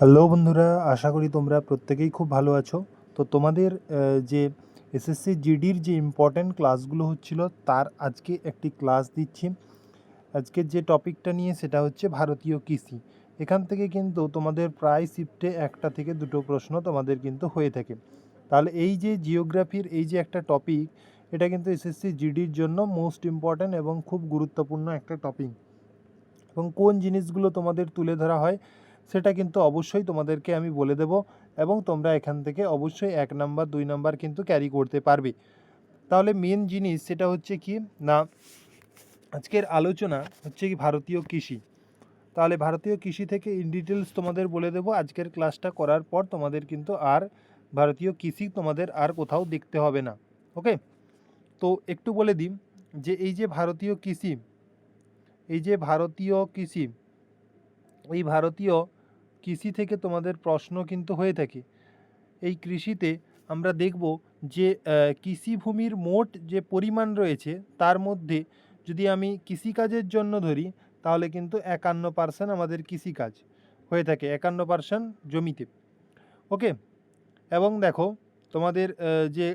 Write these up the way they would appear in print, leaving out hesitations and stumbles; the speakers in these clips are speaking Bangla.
হ্যালো বন্ধুরা, আশা করি তোমরা প্রত্যেকেই খুব ভালো আছো। তো তোমাদের যে এসএসসি জিডির যে ইম্পর্ট্যান্ট ক্লাসগুলো হচ্ছিল তার আজকে একটি ক্লাস দিচ্ছি। আজকের যে টপিকটা নিয়ে সেটা হচ্ছে ভারতীয় কৃষি। এখান থেকে কিন্তু তোমাদের প্রায় শিফটে একটা থেকে দুটো প্রশ্ন তোমাদের কিন্তু হয়ে থাকে। তাহলে এই যে জিওগ্রাফির এই যে একটা টপিক, এটা কিন্তু এসএসসি জিডির জন্য মোস্ট ইম্পর্ট্যান্ট এবং খুব গুরুত্বপূর্ণ একটা টপিক। এবং কোন জিনিসগুলো তোমাদের তুলে ধরা হয় সেটা কিন্তু অবশ্যই তোমাদেরকে আমি বলে দেব, এবং তোমরা এখান থেকে অবশ্যই 1 নাম্বার 2 নাম্বার কিন্তু ক্যারি করতে পারবে। তাহলে মেন জিনিস সেটা হচ্ছে কি না, আজকের আলোচনা হচ্ছে কি ভারতীয় কৃষি। তাহলে ভারতীয় কৃষি থেকে ইন ডিটেলস তোমাদের বলে দেব। আজকের ক্লাসটা করার পর তোমাদের কিন্তু আর ভারতীয় কৃষি তোমাদের আর কোথাও দেখতে হবে না। ওকে, তো একটু বলে দিই যে এই যে ভারতীয় কৃষি, এই ভারতীয় কৃষি থেকে তোমাদের প্রশ্ন কিন্তু হয়ে থাকে। এই কৃষিতে আমরা দেখব যে কৃষিভূমির মোট যে পরিমাণ রয়েছে তার মধ্যে যদি আমি কৃষিকাজের জন্য ধরি তাহলে কিন্তু 51% আমাদের কৃষিকাজ হয়ে থাকে, 51% জমিতে। ওকে, এবং দেখো তোমাদের যে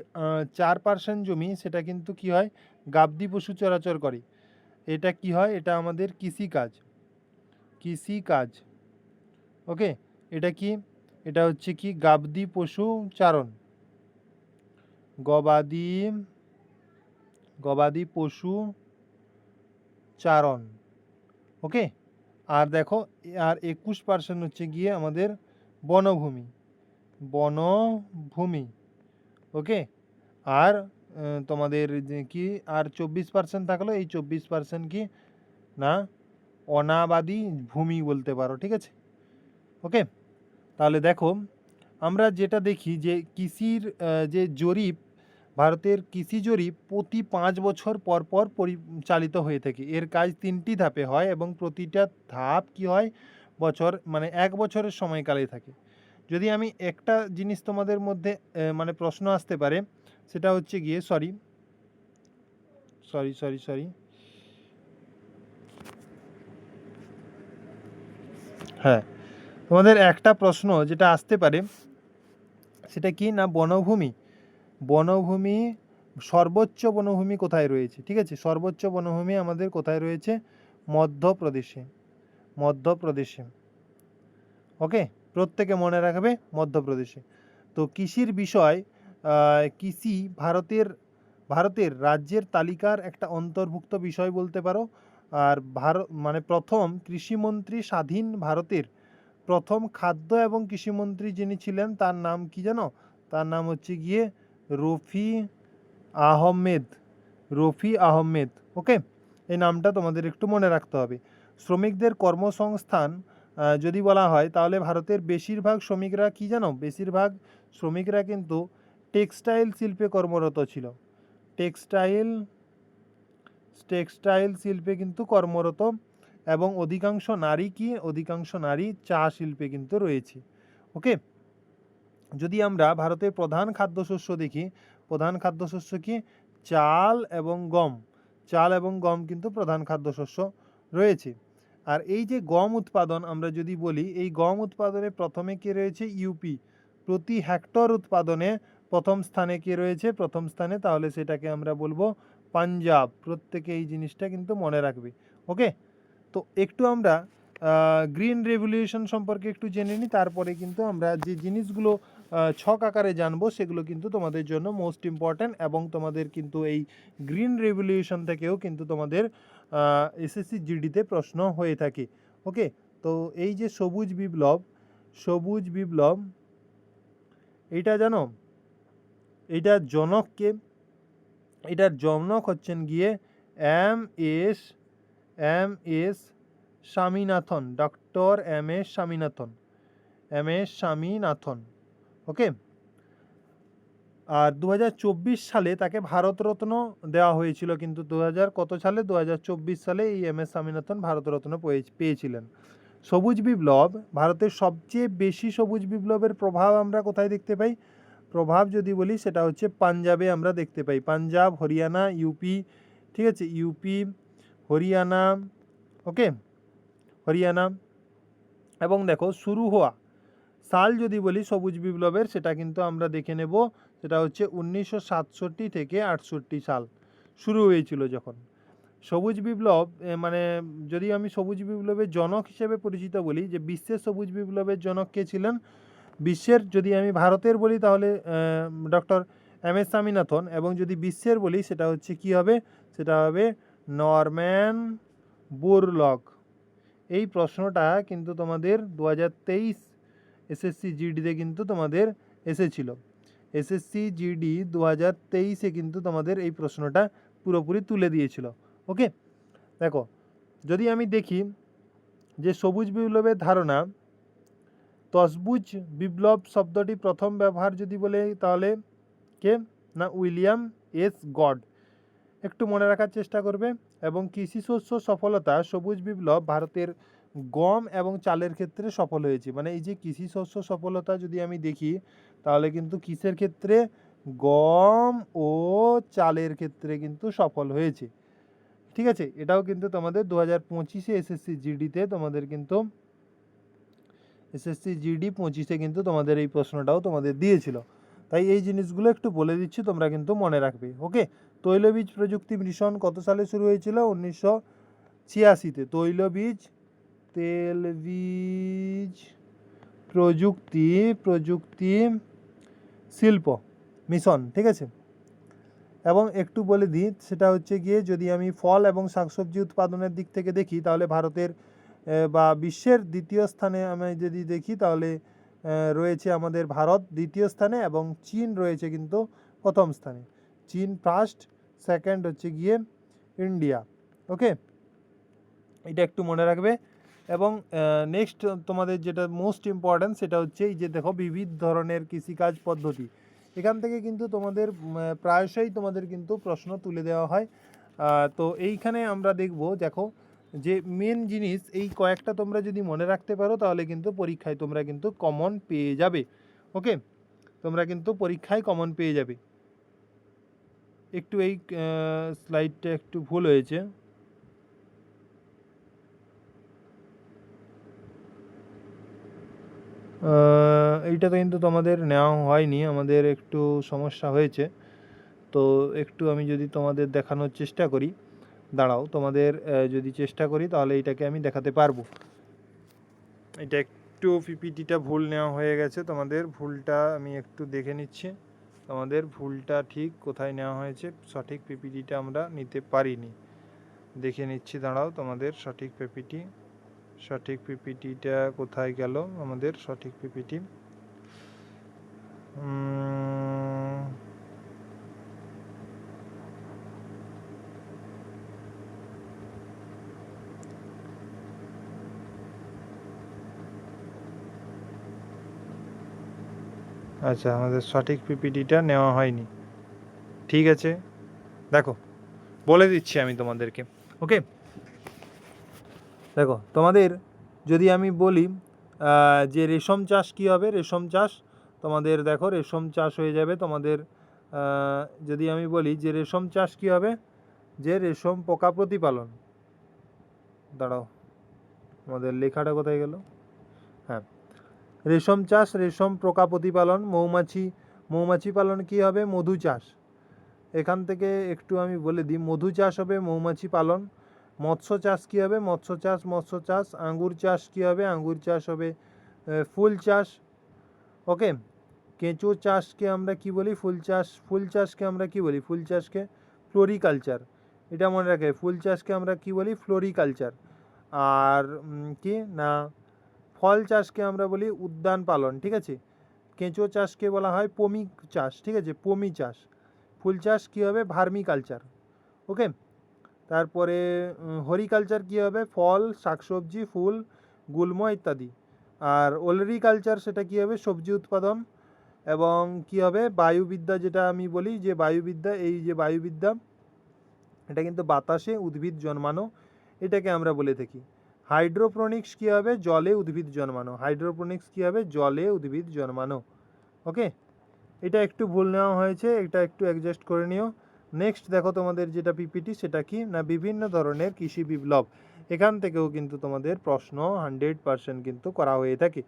4% জমি সেটা কিন্তু কি হয়, গাবদি পশু চরাচর করে। এটা কি হয়, এটা আমাদের কৃষিকাজ। ওকে, এটা কি, এটা হচ্ছে কি গাবদি পশু চারণ, গবাদি পশু চারণ। ওকে, আর দেখো আর 21% হচ্ছে গিয়ে আমাদের বনভূমি। ওকে, আর তোমাদের যে কি আর 24% থাকলো, এই 24% কি না অনাবাদি ভূমি বলতে পারো। ঠিক আছে, ওকে। তাহলে দেখো আমরা যেটা দেখি যে কৃষির যে জরিপ, ভারতের কৃষি জরিপ প্রতি 5 বছর পর পর পরিচালিত হয়ে থাকে। এর কাজ 3টি ধাপে হয় এবং প্রতিটা ধাপ কি হয়, মানে 1 বছরের সময়কালে থাকে। যদি আমি একটা জিনিস তোমাদের মধ্যে মানে প্রশ্ন আসতে পারে, সেটা হচ্ছে গিয়ে সরি, হ্যাঁ, তোমাদের একটা প্রশ্ন যেটা আসতে পারে সেটা কি না, বনভূমি সর্বোচ্চ বনভূমি কোথায় রয়েছে। ঠিক আছে, সর্বোচ্চ বনভূমি আমাদের কোথায় রয়েছে, মধ্যপ্রদেশে। ওকে, প্রত্যেকে মনে রাখবে মধ্যপ্রদেশে। তো কৃষির বিষয়, কৃষি ভারতের রাজ্যের তালিকার একটা অন্তর্ভুক্ত বিষয় বলতে পারো। আর মানে প্রথম কৃষিমন্ত্রী স্বাধীন ভারতের প্রথম খাদ্য এবং কৃষিমন্ত্রী যিনি ছিলেন তার নাম কি জানো, তার নাম হচ্ছে গিয়ে রফি আহমেদ। ওকে, এই নামটা তোমাদের একটু মনে রাখতে হবে। শ্রমিকদের কর্মসংস্থান যদি বলা হয় তাহলে ভারতের বেশিরভাগ শ্রমিকরা কি জানো, বেশিরভাগ শ্রমিকরা কিন্তু টেক্সটাইল শিল্পে কর্মরত ছিল। টেক্সটাইল শিল্পে কিন্তু কর্মরত, এবং অধিকাংশ নারী চা শিল্পে কিন্তু রয়েছে। ওকে, যদি আমরা ভারতের প্রধান খাদ্যশস্য দেখি, প্রধান খাদ্যশস্য কি, চাল এবং গম কিন্তু প্রধান খাদ্যশস্য রয়েছে। আর এই যে গম উৎপাদন আমরা যদি বলি, এই গম উৎপাদনে প্রথমে কে রয়েছে, ইউপি। প্রতি হেক্টর উৎপাদনে প্রথম স্থানে কে রয়েছে, প্রথম স্থানে, তাহলে সেটাকে আমরা বলবো পাঞ্জাব। প্রত্যেকে এই জিনিসটা কিন্তু মনে রাখবে। ওকে, তো একটু আমরা গ্রিন রেভলিউশন সম্পর্কে একটু জেনে নিই, তারপরে কিন্তু আমরা যে জিনিসগুলো ছক আকারে জানবো সেগুলো কিন্তু তোমাদের জন্য মোস্ট ইম্পর্ট্যান্ট, এবং তোমাদের কিন্তু এই গ্রিন রেভলিউশন থেকেও কিন্তু তোমাদের এসএসসি জিডিতে প্রশ্ন হয়ে থাকে। ওকে, তো এই যে সবুজ বিপ্লব এইটা জানো, এইটার জনক হচ্ছেন গিয়ে M S Swaminathan, doctor M S Swaminathan. Okay, আর 2024 সালে তাকে ভারতরত্ন দেওয়া হয়েছিল, কিন্তু কত সালে, 2024 সালে এই এম এস স্বামীনাথন ভারতরত্ন পেয়েছিলেন। সবুজ বিপ্লব, ভারতের সবচেয়ে বেশি সবুজ বিপ্লবের প্রভাব আমরা কোথায় দেখতে পাই, প্রভাব যদি বলি সেটা হচ্ছে পাঞ্জাবে আমরা দেখতে পাই। পাঞ্জাব, হরিয়ানা, ইউপি। ঠিক আছে, ইউপি, হরিয়ানা। ওকে, হরিয়ানা। এবং দেখো সাল যদি বলি সবুজ বিপ্লবের, সেটা কিন্তু আমরা দেখে নেব, সেটা হচ্ছে 1967 থেকে 68 সাল শুরু হয়েছিল যখন। সবুজ বিপ্লব মানে যদি আমি সবুজ বিপ্লবের জনক হিসেবে পরিচিত বলি, যে বিশ্বের সবুজ বিপ্লবের জনক কে ছিলেন, বিশ্বের যদি আমি ভারতের বলি তাহলে ডক্টর এম.এস. স্বামীনাথন, এবং যদি বিশ্বের বলি সেটা হচ্ছে কি হবে, সেটা হবে নরম্যান বোরলগ। এই প্রশ্নটা কিন্তু তোমাদের 2023 এসএসসি জিডিতে কিন্তু তোমাদের এসেছিল। এসএসসি জিডি 2023-এ কিন্তু তোমাদের এই প্রশ্নটা পুরোপুরি তুলে দিয়েছিল। ওকে, দেখো যদি আমি দেখি যে সবুজ বিপ্লবের ধারণা, তসবুজ বিপ্লব শব্দটি প্রথম ব্যবহার যদি বলে তাহলে কে না উইলিয়াম এস গড, একটু মনে রাখার চেষ্টা করবে। এবং কৃষি শস্য সফলতা, সবুজ বিপ্লব ভারতের গম এবং চালের ক্ষেত্রে সফল হয়েছে। মানে এই যে কৃষি শস্য সফলতা যদি আমি দেখি তাহলে কিন্তু কিসের ক্ষেত্রে, গম ও চালের ক্ষেত্রে কিন্তু সফল হয়েছে। ঠিক আছে, এটাও কিন্তু তোমাদের 2025-এ এসএসসি জিডিতে তোমাদের কিন্তু এসএসসি জিডি 25-এ কিন্তু তোমাদের এই প্রশ্নটাও তোমাদের দিয়েছিল। তাই এই জিনিসগুলো একটু বলে দিচ্ছি, তোমরা কিন্তু মনে রাখবে। ওকে, তৈলবীজ প্রযুক্তি মিশন কত সালে শুরু হয়েছিল? 1986-তে। তেলবীজ প্রযুক্তি শিল্প মিশন, ঠিক আছে। এবং একটু বলে দিই, সেটা হচ্ছে গিয়ে যদি আমি ফল এবং শাকসবজি উৎপাদনের দিক থেকে দেখি তাহলে ভারতের বা বিশ্বের দ্বিতীয় স্থানে আমি যদি দেখি তাহলে রয়েছে আমাদের ভারত দ্বিতীয় স্থানে, এবং চীন রয়েছে কিন্তু প্রথম স্থানে। চীন ফার্স্ট, সেকেন্ড হচ্ছে গিয়ে ইন্ডিয়া। ওকে, এটা একটু মনে রাখবে। এবং নেক্সট তোমাদের যেটা মোস্ট ইম্পর্ট্যান্ট সেটা হচ্ছে এই যে দেখো বিবিধ ধরনের কৃষিকাজ পদ্ধতি, এখান থেকে কিন্তু তোমাদের প্রায়শই তোমাদের কিন্তু প্রশ্ন তুলে দেওয়া হয়। তো এইখানে আমরা দেখব, দেখো যে মেন জিনিস এই কয়েকটা তোমরা যদি মনে রাখতে পারো তাহলে কিন্তু পরীক্ষায় তোমরা কিন্তু কমন পেয়ে যাবে। ওকে, তোমরা কিন্তু পরীক্ষায় কমন পেয়ে যাবে। একটু এই স্লাইডটা একটু ভুল হয়েছে, এইটা তো কিন্তু তোমাদের নেওয়া হয়নি, আমাদের একটু সমস্যা হয়েছে। তো একটু আমি যদি তোমাদের দেখানোর চেষ্টা করি, দাঁড়াও, তোমাদের যদি চেষ্টা করি তাহলে এটাকে আমি দেখাতে পারবো। এটা একটু পিপিটিটা ভুল নেওয়া হয়ে গেছে, তোমাদের ভুলটা আমি একটু দেখে নিচ্ছি, তোমাদের ভুলটা ঠিক কোথায় নেওয়া হয়েছে। সঠিক পিপিটিটা আমরা নিতে পারিনি, দেখে নিচ্ছি, দাঁড়াও। তোমাদের সঠিক পিপিটিটা কোথায় গেল, আমাদের সঠিক পিপিটি। আচ্ছা, আমাদের সঠিক পিপিটিটা নেওয়া হয়নি, ঠিক আছে। দেখো বলে দিচ্ছি আমি তোমাদেরকে। ওকে, দেখো তোমাদের যদি আমি বলি যে রেশম চাষ কী হবে, রেশম চাষ তোমাদের দেখো রেশম চাষ হয়ে যাবে তোমাদের। যদি আমি বলি যে রেশম চাষ কী হবে, যে রেশম পোকা প্রতিপালন, দাঁড়াও আমাদের লেখাটা কোথায় গেল, হ্যাঁ, রেশম চাষ, রেশম পোকা প্রতিপালন, মৌমাছি পালন কী হবে, মধু চাষ। এখান থেকে একটু আমি বলে দিই, মধু চাষ হবে, মৌমাছি পালন। মৎস্য চাষ কী হবে, মৎস্য চাষ। আঙ্গুর চাষ কী হবে, আঙ্গুর চাষ হবে ফুল চাষ। ওকে, কেঁচো চাষকে আমরা কি বলি, ফুল চাষকে আমরা কি বলি, ফুল চাষকে ফ্লোরিকালচার। এটা মনে রাখে, ফুল চাষকে আমরা কি বলি, ফ্লোরিকালচার। আর কি না, ফল চাষকে আমরা বলি উদ্যান পালন, ঠিক আছে। কেঁচো চাষকে বলা হয় পমি চাষ, ঠিক আছে, পমি চাষ। ফুল চাষ কী হবে, ভার্মিকালচার। ওকে, তারপরে হরিকালচার কী হবে, ফল, শাকসবজি, ফুল, গুল্ম ইত্যাদি। আর ওলরিকালচার সেটা কী হবে, সবজি উৎপাদন। এবং কি হবে, বায়ুবিদ্যা, যেটা আমি বলি যে বায়ুবিদ্যা, এই যে বায়ুবিদ্যা এটা কিন্তু বাতাসে উদ্ভিদ জন্মানো, এটাকে আমরা বলে থাকি। হাইড্রোপনিক্স কী হবে, জলে উদ্ভিদ জন্মানো। হাইড্রোপনিক্স কী হবে, জলে উদ্ভিদ জন্মানো। ওকে, এটা একটু ভুল নেওয়া হয়েছে, এটা একটু অ্যাডজাস্ট করে নিও। নেক্সট দেখো তোমাদের যেটা পিপিটি, সেটা কি না বিভিন্ন ধরনের কৃষি বিপ্লব। এখান থেকেও কিন্তু তোমাদের প্রশ্ন 100% কিন্তু করা হয়ে থাকে।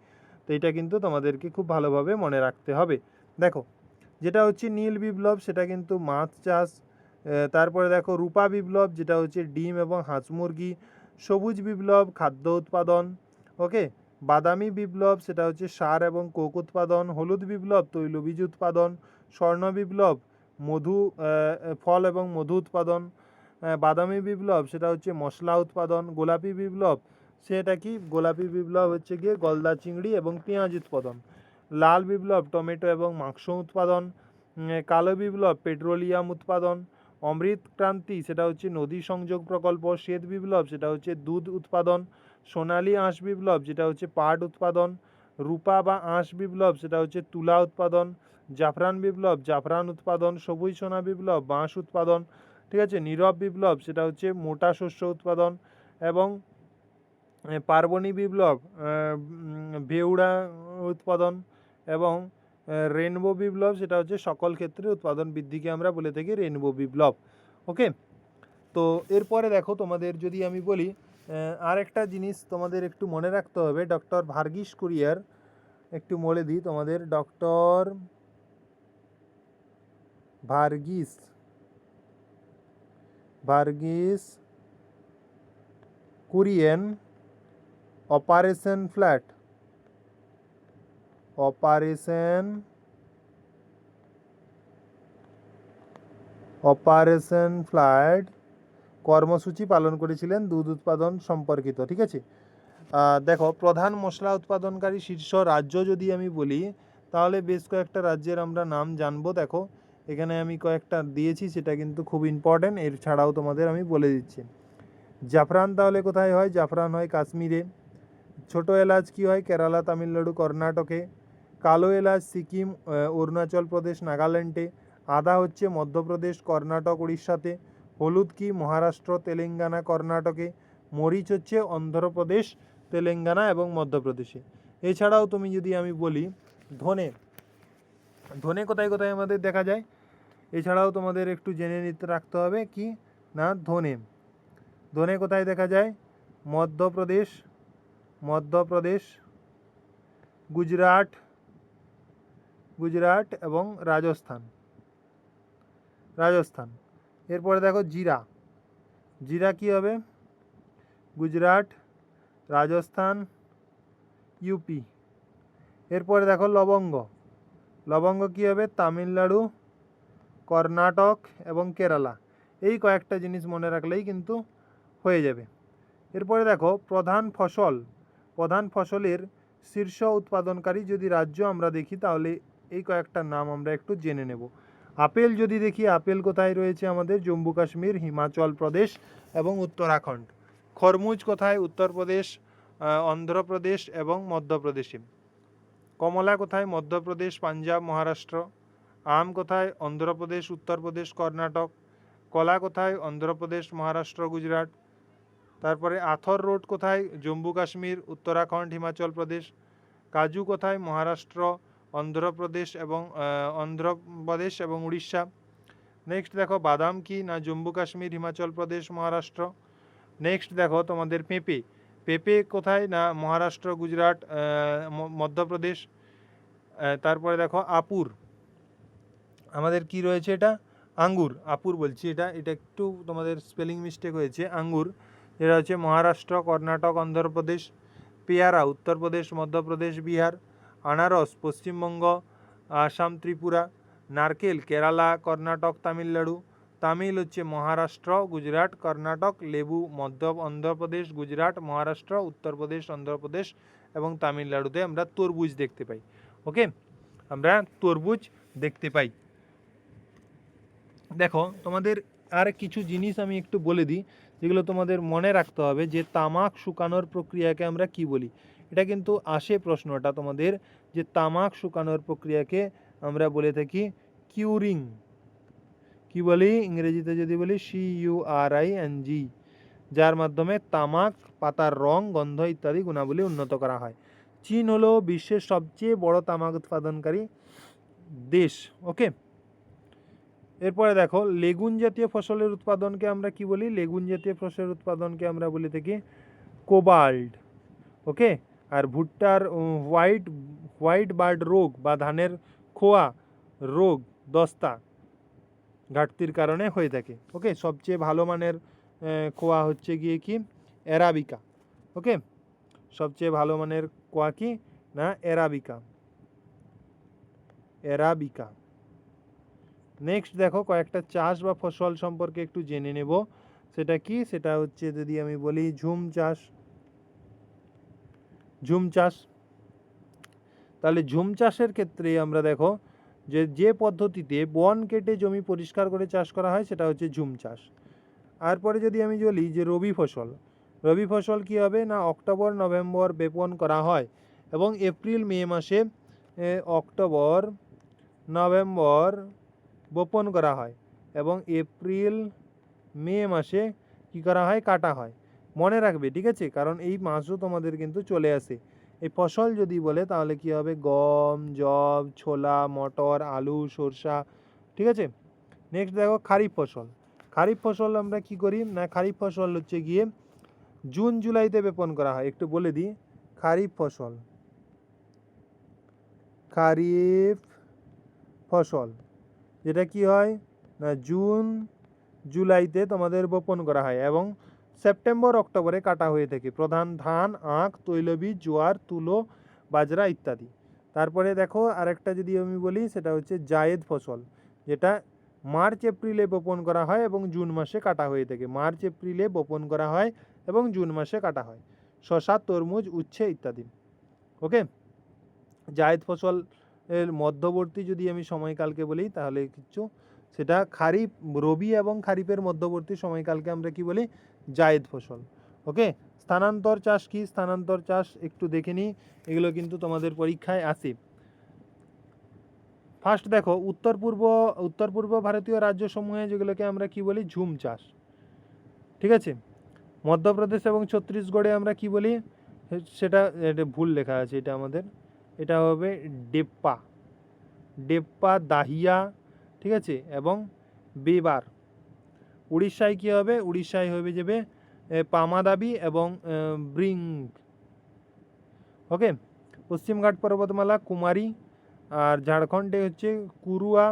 তো এটা কিন্তু তোমাদেরকে খুব ভালোভাবে মনে রাখতে হবে। দেখো, যেটা হচ্ছে নীল বিপ্লব সেটা কিন্তু মাছ চাষ। তারপরে দেখো রূপা বিপ্লব যেটা হচ্ছে ডিম এবং হাঁস মুরগি। সবুজ বিপ্লব খাদ্য উৎপাদন। ওকে। বাদামি বিপ্লব সেটা হচ্ছে সার এবং কোক উৎপাদন। হলুদ বিপ্লব তৈলবীজ উৎপাদন। স্বর্ণ বিপ্লব মধু, ফল এবং মধু উৎপাদন। বাদামি বিপ্লব সেটা হচ্ছে মশলা উৎপাদন। গোলাপি বিপ্লব সেটা কি, গোলাপি বিপ্লব হচ্ছে গিয়ে গলদা চিংড়ি এবং পেঁয়াজ উৎপাদন। লাল বিপ্লব টমেটো এবং মাংস উৎপাদন। কালো বিপ্লব পেট্রোলিয়াম উৎপাদন। অমৃত ক্রান্তি সেটা হচ্ছে নদী সংযোগ প্রকল্প। শ্বেত বিপ্লব সেটা হচ্ছে দুধ উৎপাদন। সোনালী আঁশ বিপ্লব যেটা হচ্ছে পাট উৎপাদন। রূপা বা আঁশ বিপ্লব সেটা হচ্ছে তুলা উৎপাদন। জাফরান বিপ্লব জাফরান উৎপাদন। সবুজ সোনা বিপ্লব বাঁশ উৎপাদন। ঠিক আছে। নীরব বিপ্লব সেটা হচ্ছে মোটা শস্য উৎপাদন। এবং পার্বণী বিপ্লব বেউড়া উৎপাদন। এবং রেনবো বিপ্লব সেটা হচ্ছে সকল ক্ষেত্রে উৎপাদন বৃদ্ধিকে আমরা বলে থাকি রেনবো বিপ্লব। ওকে। তো এরপরে দেখো তোমাদের যদি আমি বলি আরেকটা জিনিস তোমাদের একটু মনে রাখতে হবে, ডক্টর ভার্গিস কুরিয়ার, একটু বলে দিই তোমাদের, doctor Verghese Kurien operation flat কর্মসূচি পালন করেছিলেন দুধ উৎপাদন সম্পর্কিত। ঠিক আছে। দেখো, প্রধান মশলা উৎপাদনকারী শীর্ষ রাজ্য যদি আমি বলি তাহলে বেশ কয়েকটা রাজ্যের আমরা নাম জানবো। দেখো, এখানে আমি কয়েকটা দিয়েছি, সেটা কিন্তু খুব ইম্পর্টেন্ট, এর ছাড়াও তোমাদের আমি বলে দিচ্ছি। জাফরান তাহলে কোথায় হয়? জাফরান হয় কাশ্মীরে। ছোট এলাচ কি হয়? কেরালা, তামিলনাড়ু, কর্ণাটকে। কালো এলাচ সিকিম, অরুণাচল প্রদেশ, নাগাল্যান্ডে। আদা হচ্ছে মধ্যপ্রদেশ, কর্ণাটক, উড়িষ্যাতে। হলুদ কি? মহারাষ্ট্র, তেলেঙ্গানা, কর্ণাটকে। মরিচ হচ্ছে অন্ধ্রপ্রদেশ, তেলেঙ্গানা এবং মধ্যপ্রদেশে। এছাড়াও তুমি যদি আমি বলি ধনে কোথায় কোথায় আমাদের দেখা যায়, এছাড়াও তোমাদের একটু জেনে নিতে রাখতে হবে কি না, ধনে কোথায় দেখা যায়? মধ্যপ্রদেশ, গুজরাট এবং রাজস্থান। এরপরে দেখো জিরা কি হবে? গুজরাট, রাজস্থান, ইউপি। এরপরে দেখো লবঙ্গ কি হবে? তামিলনাড়ু, কর্ণাটক এবং কেরালা। এই কয়েকটা জিনিস মনে রাখলেই কিন্তু হয়ে যাবে। এরপরে দেখো প্রধান ফসলের শীর্ষ উৎপাদনকারী যদি রাজ্য আমরা দেখি তাহলে এই কয়েকটা নাম আমরা একটু জেনে নেব। আপেল যদি দেখি, আপেল কোথায় রয়েছে আমাদের? জম্মু কাশ্মীর, হিমাচল প্রদেশ এবং উত্তরাখণ্ড। খরমুজ কোথায়? উত্তরপ্রদেশ, অন্ধ্রপ্রদেশ এবং মধ্যপ্রদেশে। কমলা কোথায়? মধ্যপ্রদেশ, পাঞ্জাব, মহারাষ্ট্র। আম কোথায়? অন্ধ্রপ্রদেশ, উত্তরপ্রদেশ, কর্ণাটক। কলা কোথায়? অন্ধ্রপ্রদেশ, মহারাষ্ট্র, গুজরাট। তারপরে আথর রোড কোথায়? জম্মু কাশ্মীর, উত্তরাখণ্ড, হিমাচল প্রদেশ। কাজু কোথায়? মহারাষ্ট্র, অন্ধ্রপ্রদেশ এবং উড়িষ্যা। নেক্সট দেখো বাদাম কি না? জম্মু কাশ্মীর, হিমাচল প্রদেশ, মহারাষ্ট্র। নেক্সট দেখো তোমাদের পেঁপে কোথায় না? মহারাষ্ট্র, গুজরাট, মধ্যপ্রদেশ। তারপরে দেখো আমাদের কি রয়েছে? এটা আপুর বলছি, এটা একটু তোমাদের স্পেলিং মিস্টেক হয়েছে। আঙ্গুর যেটা হচ্ছে মহারাষ্ট্র, কর্ণাটক, অন্ধ্রপ্রদেশ। পেয়ারা উত্তরপ্রদেশ, মধ্যপ্রদেশ, বিহার। আনারস পশ্চিমবঙ্গ, আসাম, ত্রিপুরা। নারকেল কেরালা, কর্ণাটক, তামিলনাড়ু। তামিল হচ্ছে মহারাষ্ট্র, গুজরাট, কর্ণাটক। লেবু অন্ধ্রপ্রদেশ, গুজরাট, মহারাষ্ট্র, উত্তরপ্রদেশ, অন্ধ্রপ্রদেশ এবং তামিলনাড়ুতে আমরা তরমুজ দেখতে পাই। ওকে, আমরা তরমুজ দেখতে পাই। দেখো, তোমাদের আর কিছু জিনিস আমি একটু বলে দিই যেগুলো তোমাদের মনে রাখতে হবে, যে তামাক শুকানোর প্রক্রিয়াকে আমরা কি বলি। এটা কিন্তু আসে প্রশ্নটা তোমাদের, যে তামাক শুকানোর প্রক্রিয়াকে আমরা বলে থাকি কিউরিং। কি বলি ইংরেজিতে? যদি বলি CURING, যার মাধ্যমে তামাক পাতার রং, গন্ধ ইত্যাদি গুণাবলী উন্নত করা হয়। চীন হলো বিশ্বের সবচেয়ে বড় তামাক উৎপাদনকারী দেশ। ওকে। এরপরে দেখো লেগুন জাতীয় ফসলের উৎপাদনকে আমরা কি বলি? লেগুন জাতীয় ফসলের উৎপাদনকে আমরা বলে থাকি কোবাল্ট। ওকে। আর ভুট্টার হোয়াইট বার্ড রোগ বা ধানের খোয়া রোগ দস্তা ঘাটতির কারণে হয়ে থাকে। ওকে, সবচেয়ে ভালো মানের খোয়া হচ্ছে গিয়ে কি অ্যারাবিকা। ওকে, সবচেয়ে ভালো মানের কোয়া কি না অ্যারাবিকা। নেক্সট দেখো কয়েকটা চাষ বা ফসল সম্পর্কে একটু জেনে নেব। সেটা কি, সেটা হচ্ছে যদি আমি বলি ঝুম চাষ। তাহলে ঝুম চাষের ক্ষেত্রে আমরা দেখো যে পদ্ধতিতে বন কেটে জমি পরিষ্কার করে চাষ করা হয় সেটা হচ্ছে ঝুম চাষ। তারপরে যদি আমি বলি যে রবি ফসল কি হবে না অক্টোবর নভেম্বর বপন করা হয় এবং এপ্রিল মে মাসে অক্টোবর নভেম্বর বপন করা হয় এবং এপ্রিল মে মাসে কি করা হয় কাটা হয়। মনে রাখবে, ঠিক আছে, কারণ এই মাসও তোমাদের কিন্তু চলে আসে। এই ফসল যদি বলে তাহলে কি হবে গম, যব, ছোলা, মটর, আলু, সরষা, ঠিক আছে। নেক্সট দেখো খারিফ ফসল আমরা কি করি না খারিফ ফসল হচ্ছে গিয়ে জুন জুলাইতে বপন করা হয়। একটু বলে দিই, খারিফ ফসল যেটা কি হয় না জুন জুলাইতে তোমাদের বপন করা হয় এবং সেপ্টেম্বর অক্টোবরে কাটা হয়ে থাকে। প্রধান ধান, আখ, তৈলবীজ, জোয়ার, তুলো, বাজরা ইত্যাদি। তারপরে দেখো আরেকটা যদি আমি বলি সেটা হচ্ছে জায়েদ ফসল, যেটা মার্চ এপ্রিলে বপন করা হয় এবং জুন মাসে কাটা হয়ে থাকে। মার্চ এপ্রিলে বপন করা হয় এবং জুন মাসে কাটা হয়। শসা, তরমুজ, উচ্ছে ইত্যাদি। ওকে, জায়েদ ফসল এর মধ্যবর্তী যদি আমি সময়কালকে বলি তাহলে কিছু সেটা খারিফ, রবি এবং খারিফের মধ্যবর্তী সময়কালকে আমরা কি বলি জায়েদ ফসল। ওকে, স্থানান্তর চাষ কি, স্থানান্তর চাষ একটু দেখে নিই, এগুলো কিন্তু তোমাদের পরীক্ষায় আসে। ফার্স্ট দেখো উত্তর পূর্ব ভারতীয় রাজ্যসমূহে যেগুলোকে আমরা কি বলি ঝুম চাষ, ঠিক আছে। মধ্যপ্রদেশ এবং ছত্তিশগড়ে আমরা কি বলি সেটা এটা ভুল লেখা আছে, এটা হবে ডেপ্পা, দাহিয়া, ঠিক আছে, এবং বেবার। উড়িষ্যায় কি হবে, উড়িষ্যায় হবে যাবে পামাদাবি এবং ব্রিঙ্গ। ওকে, পশ্চিমঘাট পর্বতমালা কুমারী, আর ঝাড়খণ্ডে হচ্ছে কুরুয়া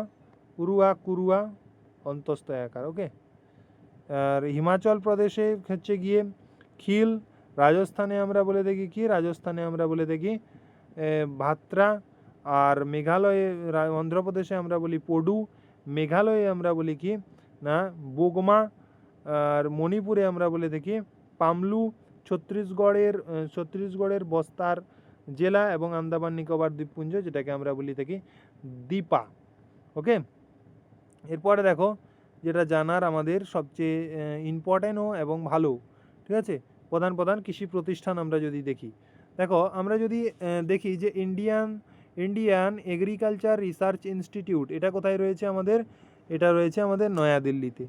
অন্তস্থ আকার। ওকে, আর হিমাচল প্রদেশে হচ্ছে গিয়ে খিল, রাজস্থানে আমরা বলে দেখি ভাত্রা, আর মেঘালয়ে অন্ধ্রপ্রদেশে আমরা বলি পডু, মেঘালয়ে আমরা বলি কি না বোগমা, আর মণিপুরে আমরা বলে দেখি পামলু, ছত্তিশগড়ের বস্তার জেলা এবং আন্দামান নিকোবর দ্বীপপুঞ্জ যেটাকে আমরা বলি থাকি দীপা। ওকে, এরপরে দেখো যেটা জানার আমাদের সবচেয়ে ইম্পর্টেন্টও এবং ভালো, ঠিক আছে, প্রধান কৃষি প্রতিষ্ঠান আমরা যদি দেখো আমরা যদি দেখি যে ইন্ডিয়ান এগ্রিকালচার রিসার্চ ইনস্টিটিউট, এটা কোথায় রয়েছে আমাদের, এটা রয়েছে আমাদের নয়াদিল্লিতে।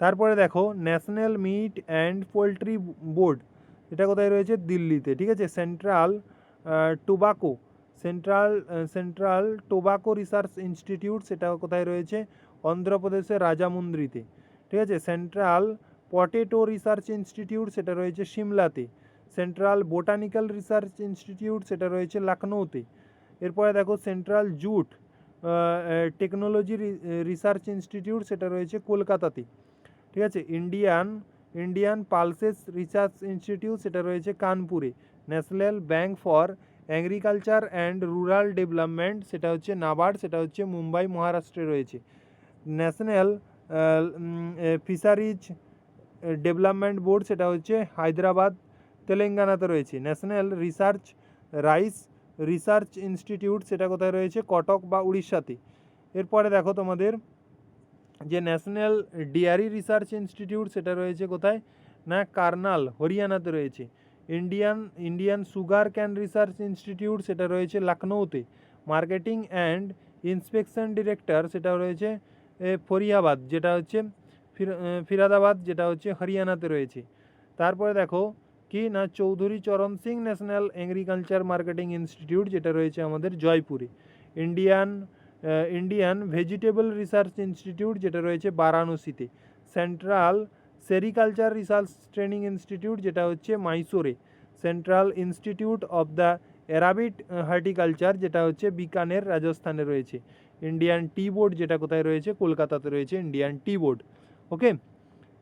তারপরে দেখো national meat and poultry board, এটা কোথায় রয়েছে দিল্লিতে, ঠিক আছে। সেন্ট্রাল টোবাকো রিসার্চ ইনস্টিটিউট, সেটা কোথায় রয়েছে অন্ধ্রপ্রদেশের রাজামুন্দ্রিতে, ঠিক আছে। সেন্ট্রাল পটেটো রিসার্চ ইনস্টিটিউট, সেটা রয়েছে সিমলাতে। সেন্ট্রাল বোটানিক্যাল রিসার্চ ইনস্টিটিউট, সেটা রয়েছে লখনৌতে। এরপরে দেখো central jute technology research institute, সেটা রয়েছে কলকাতাতে, ঠিক আছে। ইন্ডিয়ান পালসেস রিসার্চ ইনস্টিটিউট, সেটা রয়েছে কানপুরে। National bank for agriculture and rural development, সেটা হচ্ছে নাবার্ড, সেটা হচ্ছে মুম্বাই মহারাষ্ট্রে রয়েছে। ন্যাশনাল ফিশারিজ ডেভেলপমেন্ট বোর্ড, সেটা হচ্ছে হায়দ্রাবাদ তেলেঙ্গানাতে রয়েছে। ন্যাশনাল রাইস রিসার্চ ইনস্টিটিউট, সেটা কোথায় রয়েছে কটক বা উড়িষ্যাতে। এরপরে দেখো তোমাদের যে ন্যাশনাল ডেয়ারি রিসার্চ ইনস্টিটিউট, সেটা রয়েছে কোথায় না কার্নাল হরিয়ানাতে রয়েছে। Indian sugar cane research institute, সেটা রয়েছে লখনৌতে। মার্কেটিং অ্যান্ড ইন্সপেকশন ডিরেক্টর, সেটা রয়েছে ফরিয়াবাদ, যেটা হচ্ছে ফিরাদাবাদ, যেটা হচ্ছে হরিয়ানাতে রয়েছে। তারপরে দেখো কি না Chaudhary Charan Singh national agriculture marketing institute, যেটা রয়েছে আমাদের জয়পুরে। ইন্ডিয়ান ভেজিটেবল রিসার্চ ইনস্টিটিউট, যেটা রয়েছে বারাণসীতে। Central sericulture research training institute, যেটা হচ্ছে মাইসোরে। Central institute of the Arabic horticulture, যেটা হচ্ছে বিকানের রাজস্থানে রয়েছে। ইন্ডিয়ান টি বোর্ড, যেটা কোথায় রয়েছে, কলকাতাতে রয়েছে ইন্ডিয়ান টি বোর্ড। ওকে,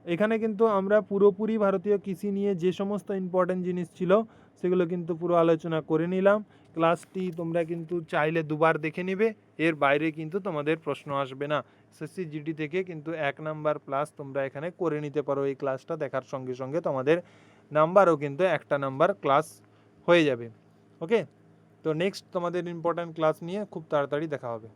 এখানে কিন্তু আমরা পুরোপুরি ভারতীয় কৃষি নিয়ে যে সমস্ত ইম্পর্টেন্ট জিনিস ছিল সেগুলো কিন্তু পুরো আলোচনা করে নিলাম। ক্লাসটি তোমরা কিন্তু চাইলে দুবার দেখে নিবে, এর বাইরে কিন্তু তোমাদের প্রশ্ন আসবে না। এসএসসি জিডি থেকে কিন্তু 1 নাম্বার প্লাস তোমরা এখানে করে নিতে পারো। এই ক্লাসটা দেখার সঙ্গে সঙ্গে তোমাদের নাম্বারও কিন্তু 1টা নাম্বার ক্লাস হয়ে যাবে। ওকে, তো নেক্সট তোমাদের ইম্পর্টেন্ট ক্লাস নিয়ে খুব তাড়াতাড়ি দেখা হবে।